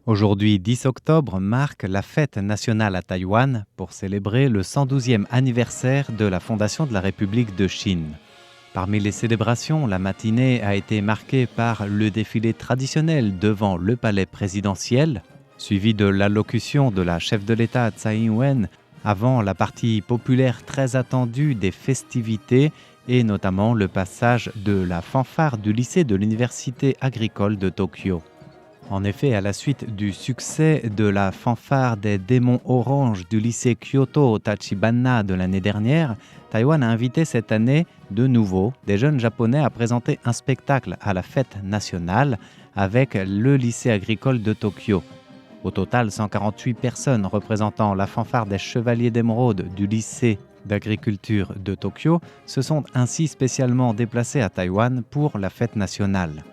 Aujourd'hui, 10 octobre, marque la fête nationale à Taïwan pour célébrer le 112e anniversaire de la fondation de la République de Chine. Parmi les célébrations, la matinée a été marquée par le défilé traditionnel devant le palais présidentiel, suivi de l'allocution de la chef de l'État Tsai Ing-wen avant la partie populaire très attendue des festivités et notamment le passage de la fanfare du lycée de l'Université agricole de Tokyo. En effet, à la suite du succès de la fanfare des démons oranges du lycée Kyoto Tachibana de l'année dernière, Taïwan a invité cette année de nouveau des jeunes japonais à présenter un spectacle à la fête nationale avec le lycée agricole de Tokyo. Au total, 148 personnes représentant la fanfare des Chevaliers d'Émeraude du lycée d'agriculture de Tokyo se sont ainsi spécialement déplacées à Taïwan pour la fête nationale.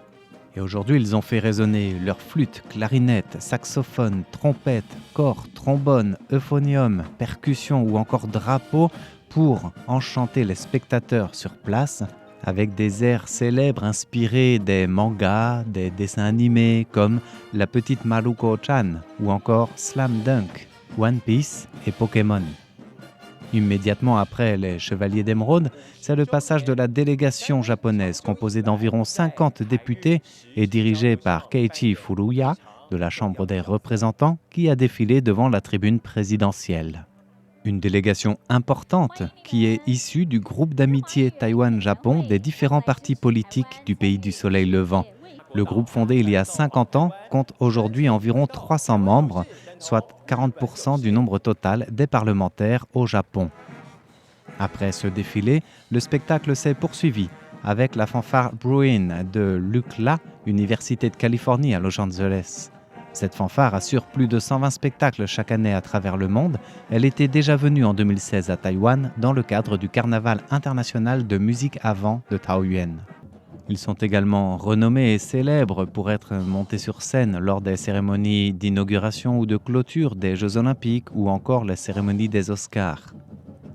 Et aujourd'hui, ils ont fait résonner leurs flûtes, clarinettes, saxophones, trompettes, cors, trombones, euphonium, percussions ou encore drapeaux pour enchanter les spectateurs sur place avec des airs célèbres inspirés des mangas, des dessins animés comme La Petite Maruko-chan ou encore Slam Dunk, One Piece et Pokémon. Immédiatement après les Chevaliers d'Émeraude, c'est le passage de la délégation japonaise composée d'environ 50 députés et dirigée par Keiichi Furuya de la Chambre des représentants qui a défilé devant la tribune présidentielle. Une délégation importante qui est issue du groupe d'amitié Taïwan-Japon des différents partis politiques du pays du soleil levant. Le groupe fondé il y a 50 ans compte aujourd'hui environ 300 membres, soit 40% du nombre total des parlementaires au Japon. Après ce défilé, le spectacle s'est poursuivi avec la fanfare Bruin de l'UCLA, Université de Californie à Los Angeles. Cette fanfare assure plus de 120 spectacles chaque année à travers le monde. Elle était déjà venue en 2016 à Taïwan dans le cadre du Carnaval international de musique avant de Taoyuan. Ils sont également renommés et célèbres pour être montés sur scène lors des cérémonies d'inauguration ou de clôture des Jeux Olympiques ou encore les cérémonies des Oscars.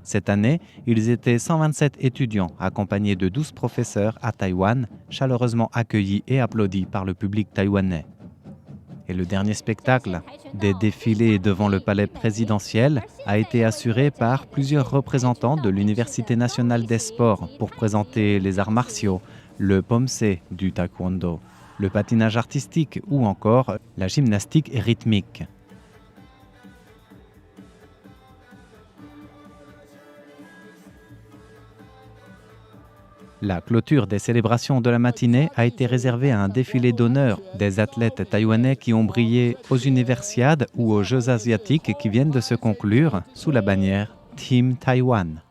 Cette année, ils étaient 127 étudiants accompagnés de 12 professeurs à Taïwan, chaleureusement accueillis et applaudis par le public taïwanais. Et le dernier spectacle, des défilés devant le palais présidentiel, a été assuré par plusieurs représentants de l'Université nationale des sports pour présenter les arts martiaux, le pomsé du taekwondo, le patinage artistique ou encore la gymnastique rythmique. La clôture des célébrations de la matinée a été réservée à un défilé d'honneur des athlètes taïwanais qui ont brillé aux Universiades ou aux Jeux asiatiques qui viennent de se conclure sous la bannière Team Taiwan.